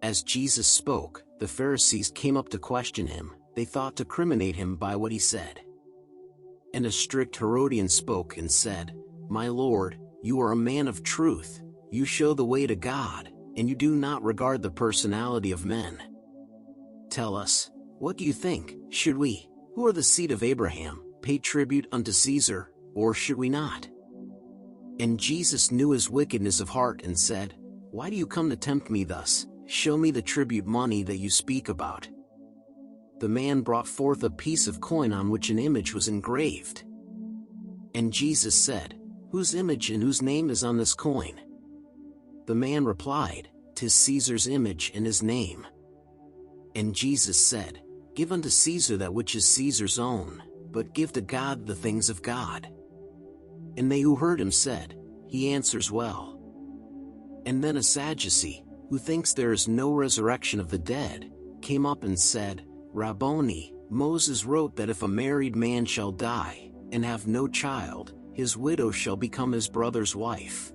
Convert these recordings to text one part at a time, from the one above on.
As Jesus spoke, the Pharisees came up to question him. They thought to criminate him by what he said. And a strict Herodian spoke and said, "My Lord, you are a man of truth. You show the way to God, and you do not regard the personality of men. Tell us, what do you think? Should we, who are the seed of Abraham, pay tribute unto Caesar, or should we not?" And Jesus knew his wickedness of heart and said, "Why do you come to tempt me thus? Show me the tribute money that you speak about." The man brought forth a piece of coin on which an image was engraved. And Jesus said, "Whose image and whose name is on this coin?" The man replied, "'Tis Caesar's image and his name." And Jesus said, "Give unto Caesar that which is Caesar's own, but give to God the things of God." And they who heard him said, "He answers well." And then a Sadducee, who thinks there is no resurrection of the dead, came up and said, "Rabboni, Moses wrote that if a married man shall die, and have no child, his widow shall become his brother's wife.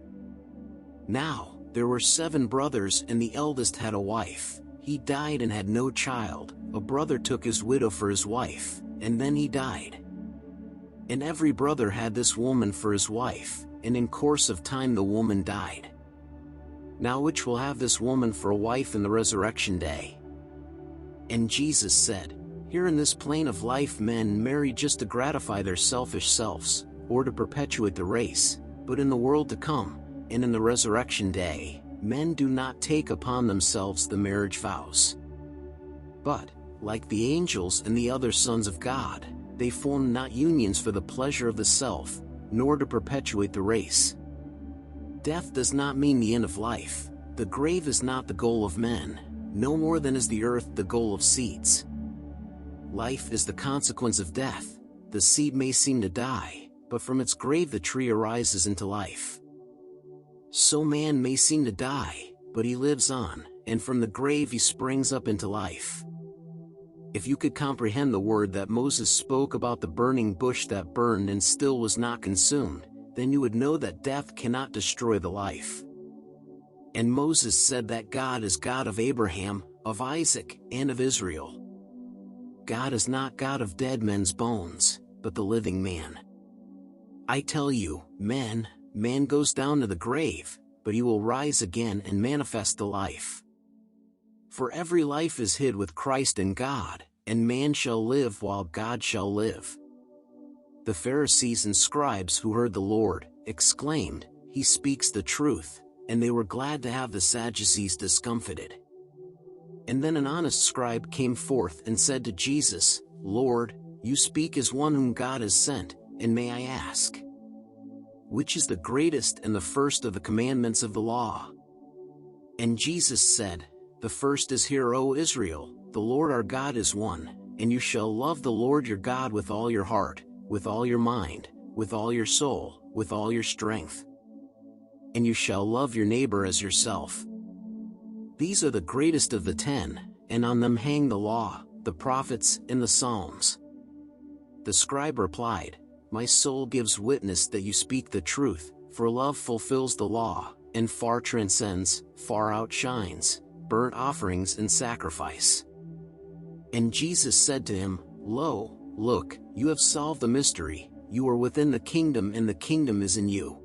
Now, there were 7 brothers and the eldest had a wife. He died and had no child. A brother took his widow for his wife, and then he died. And every brother had this woman for his wife, and in course of time the woman died. Now which will have this woman for a wife in the resurrection day?" And Jesus said, "Here in this plane of life men marry just to gratify their selfish selves, or to perpetuate the race, but in the world to come, and in the resurrection day, men do not take upon themselves the marriage vows. But, like the angels and the other sons of God, they form not unions for the pleasure of the self, nor to perpetuate the race. Death does not mean the end of life. The grave is not the goal of men, no more than is the earth the goal of seeds. Life is the consequence of death. The seed may seem to die, but from its grave the tree arises into life. So man may seem to die, but he lives on, and from the grave he springs up into life. If you could comprehend the word that Moses spoke about the burning bush that burned and still was not consumed, then you would know that death cannot destroy the life. And Moses said that God is God of Abraham, of Isaac, and of Israel. God is not God of dead men's bones, but the living man. I tell you, man goes down to the grave, but he will rise again and manifest the life. For every life is hid with Christ in God, and man shall live while God shall live. The Pharisees and scribes who heard the Lord, exclaimed, "He speaks the truth," and they were glad to have the Sadducees discomfited. And then an honest scribe came forth and said to Jesus, "Lord, you speak as one whom God has sent, and may I ask, which is the greatest and the first of the commandments of the law?" And Jesus said, "The first is, Hear, O Israel, the Lord our God is one, and you shall love the Lord your God with all your heart, with all your mind, with all your soul, with all your strength. And you shall love your neighbor as yourself. These are the greatest of the 10, and on them hang the law, the prophets, and the Psalms." The scribe replied, "My soul gives witness that you speak the truth, for love fulfills the law, and far transcends, far outshines, burnt offerings and sacrifice." And Jesus said to him, "Lo, look, you have solved the mystery, you are within the kingdom and the kingdom is in you."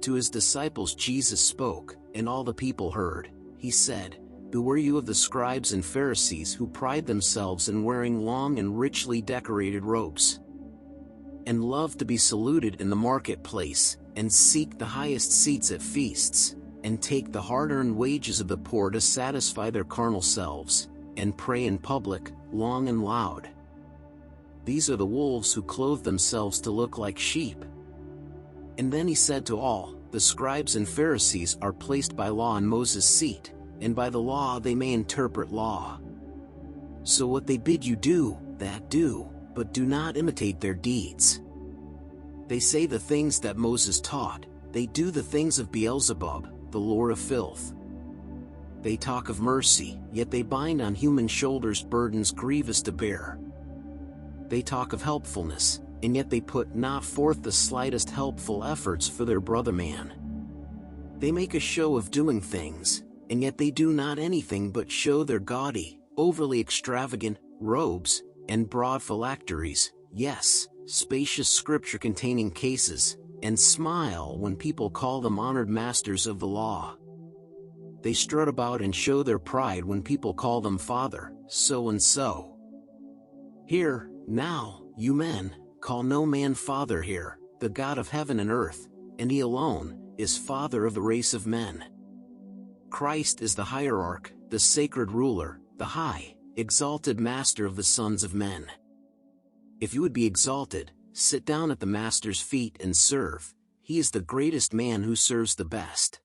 To his disciples Jesus spoke, and all the people heard. He said, "Beware you of the scribes and Pharisees who pride themselves in wearing long and richly decorated robes, and love to be saluted in the marketplace, and seek the highest seats at feasts, and take the hard-earned wages of the poor to satisfy their carnal selves, and pray in public, long and loud. These are the wolves who clothe themselves to look like sheep." And then he said to all, "The scribes and Pharisees are placed by law in Moses' seat, and by the law they may interpret law. So what they bid you do, that do, but do not imitate their deeds. They say the things that Moses taught, they do the things of Beelzebub, the lord of filth. They talk of mercy, yet they bind on human shoulders burdens grievous to bear. They talk of helpfulness, and yet they put not forth the slightest helpful efforts for their brother man. They make a show of doing things, and yet they do not anything but show their gaudy, overly extravagant robes and broad phylacteries, yes, spacious scripture-containing cases, and smile when people call them honored masters of the law. They strut about and show their pride when people call them Father, so and so. Hear, now, you men, call no man Father here, the God of heaven and earth, and he alone is Father of the race of men. Christ is the hierarch, the sacred ruler, the high, exalted master of the sons of men. If you would be exalted, sit down at the Master's feet and serve. He is the greatest man who serves the best.